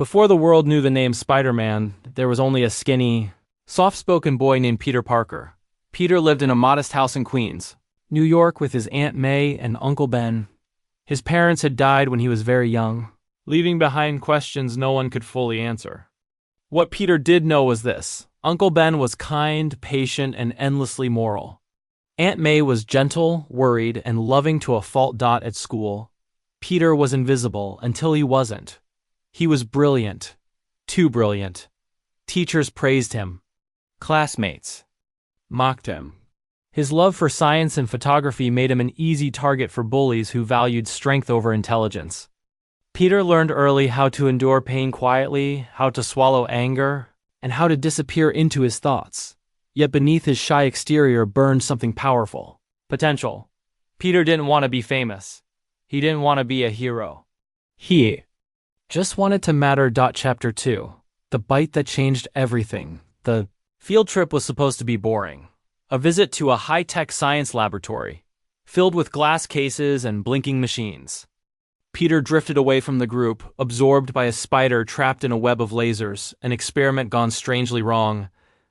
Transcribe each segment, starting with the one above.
Before the world knew the name Spider-Man, there was only a skinny, soft-spoken boy named Peter Parker. Peter lived in a modest house in Queens, New York, with his Aunt May and Uncle Ben. His parents had died when he was very young, leaving behind questions no one could fully answer. What Peter did know was this: Uncle Ben was kind, patient, and endlessly moral. Aunt May was gentle, worried, and loving to a fault. At school, Peter was invisible until he wasn't. He was brilliant, too brilliant. Teachers praised him. Classmates mocked him. His love for science and photography made him an easy target for bullies who valued strength over intelligence. Peter learned early how to endure pain quietly, how to swallow anger, and how to disappear into his thoughts. Yet beneath his shy exterior burned something powerful: potential. Peter didn't want to be famous. He didn't want to be a hero. He just wanted to matter. Chapter 2. The bite that changed everything. The field trip was supposed to be boring. A visit to a high-tech science laboratory, filled with glass cases and blinking machines. Peter drifted away from the group, absorbed by a spider trapped in a web of lasers, an experiment gone strangely wrong.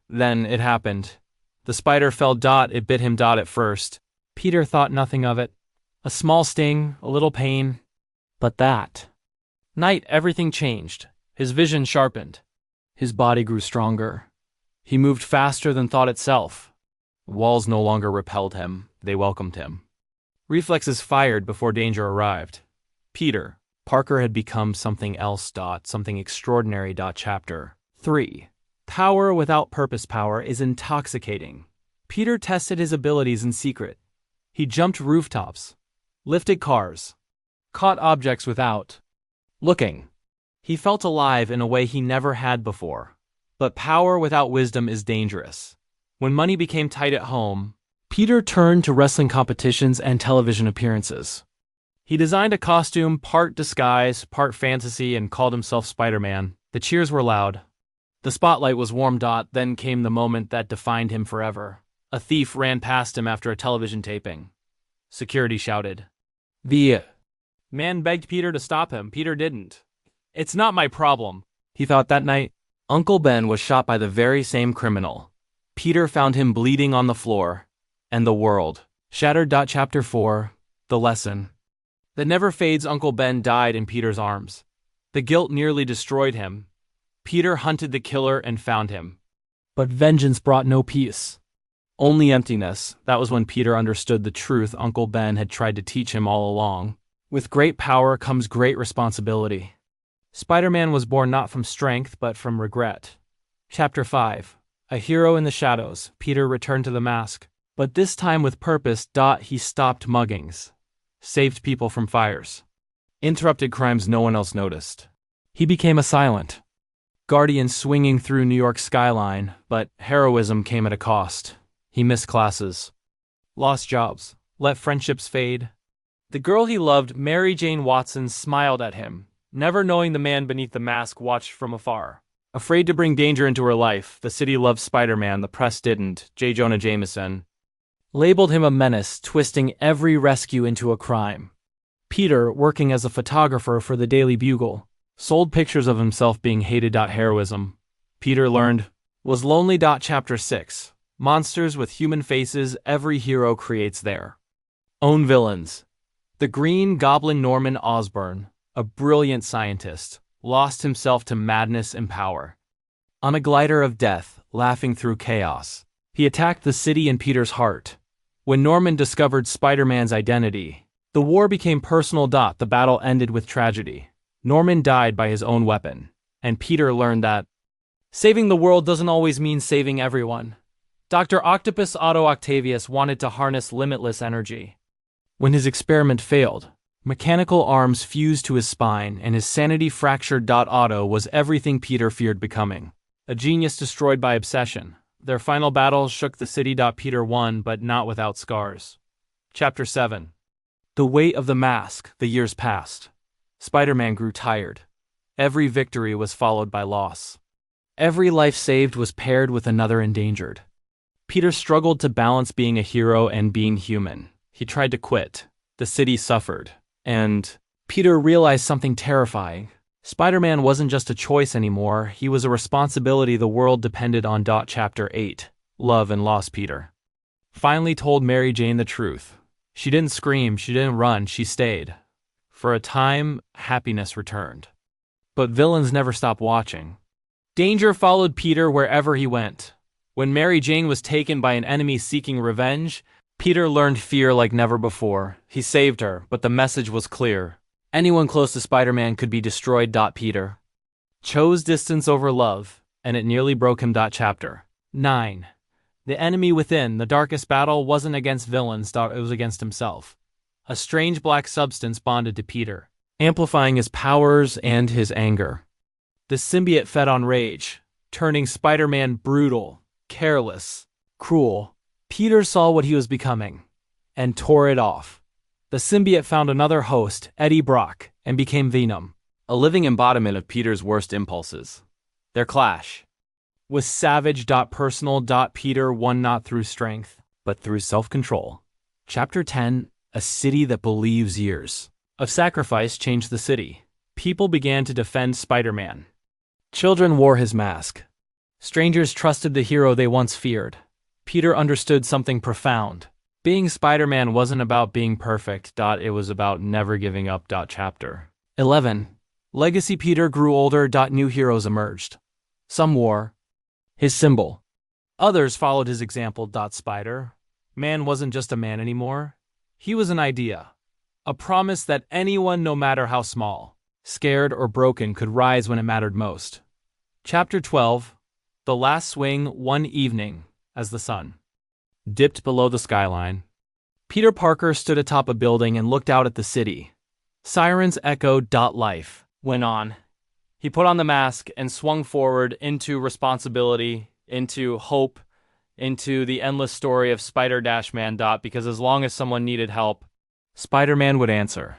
Then it happened. The spider fell. It bit him. At first, Peter thought nothing of it. A small sting, a little pain. But that night, everything changed. His vision sharpened. His body grew stronger. He moved faster than thought itself. Walls no longer repelled him, they welcomed him. Reflexes fired before danger arrived. Peter Parker had become something else. Something extraordinary. Chapter 3. Power without purpose. Power is intoxicating. Peter tested his abilities in secret. He jumped rooftops, lifted cars, caught objects without looking. He felt alive in a way he never had before. But power without wisdom is dangerous. When money became tight at home, Peter turned to wrestling competitions and television appearances. He designed a costume, part disguise, part fantasy, and called himself Spider-Man. The cheers were loud. The spotlight was warm. Then came the moment that defined him forever. A thief ran past him after a television taping. Security shouted. The man begged Peter to stop him. Peter didn't. "It's not my problem," he thought that night. Uncle Ben was shot by the very same criminal. Peter found him bleeding on the floor, and the world shattered. Chapter 4. The lesson that never fades. Uncle Ben died in Peter's arms. The guilt nearly destroyed him. Peter hunted the killer and found him. But vengeance brought no peace, only emptiness. That was when Peter understood the truth Uncle Ben had tried to teach him all along. With great power comes great responsibility. Spider-Man was born not from strength, but from regret. Chapter 5. A hero in the shadows. Peter returned to the mask, but this time with purpose. He stopped muggings, saved people from fires, interrupted crimes no one else noticed. He became a silent guardian swinging through New York's skyline, but heroism came at a cost. He missed classes, lost jobs, let friendships fade. The girl he loved, Mary Jane Watson, smiled at him, never knowing the man beneath the mask watched from afar. Afraid to bring danger into her life, the city loved Spider-Man, the press didn't. J. Jonah Jameson labeled him a menace, twisting every rescue into a crime. Peter, working as a photographer for the Daily Bugle, sold pictures of himself being hated. Heroism, Peter learned, was lonely. Chapter 6. Monsters with human faces. Every hero creates their own villains. The Green Goblin. Norman Osborn, a brilliant scientist, lost himself to madness and power. On a glider of death, laughing through chaos, he attacked the city and Peter's heart. When Norman discovered Spider-Man's identity, the war became personal. The battle ended with tragedy. Norman died by his own weapon, and Peter learned that saving the world doesn't always mean saving everyone. Dr. Octopus Otto Octavius wanted to harness limitless energy. When his experiment failed, mechanical arms fused to his spine and his sanity fractured. Otto was everything Peter feared becoming. A genius destroyed by obsession. Their final battle shook the city. Peter won, but not without scars. Chapter 7. The weight of the mask. The years passed. Spider-Man grew tired. Every victory was followed by loss. Every life saved was paired with another endangered. Peter struggled to balance being a hero and being human. He tried to quit. The city suffered. And Peter realized something terrifying. Spider-Man wasn't just a choice anymore, he was a responsibility the world depended on. Chapter 8 Love and Loss. Peter finally told Mary Jane the truth. She didn't scream, she didn't run, she stayed. For a time, happiness returned. But villains never stop watching. Danger followed Peter wherever he went. When Mary Jane was taken by an enemy seeking revenge, Peter learned fear like never before. He saved her, but the message was clear. Anyone close to Spider-Man could be destroyed. Peter chose distance over love, and it nearly broke him. Chapter 9 The enemy within. The darkest battle wasn't against villains, it was against himself. A strange black substance bonded to Peter, amplifying his powers and his anger. The symbiote fed on rage, turning Spider-Man brutal, careless, cruel. Peter saw what he was becoming, and tore it off. The symbiote found another host, Eddie Brock, and became Venom, a living embodiment of Peter's worst impulses. Their clash was savage. Personal. Peter won not through strength, but through self-control. Chapter 10 A city that believes. Years of sacrifice changed the city. People began to defend Spider-Man. Children wore his mask. Strangers trusted the hero they once feared. Peter understood something profound. Being Spider-Man wasn't about being perfect. It was about never giving up. Chapter 11 Legacy. Peter grew older. New heroes emerged. Some wore his symbol. Others followed his example. Spider-Man wasn't just a man anymore. He was an idea. A promise that anyone, no matter how small, scared or broken, could rise when it mattered most. Chapter 12 The Last Swing. One evening, as the sun dipped below the skyline, Peter Parker stood atop a building and looked out at the city. Sirens echoed. Life went on. He put on the mask and swung forward into responsibility, into hope, into the endless story of Spider-Man. Because as long as someone needed help, Spider-Man would answer.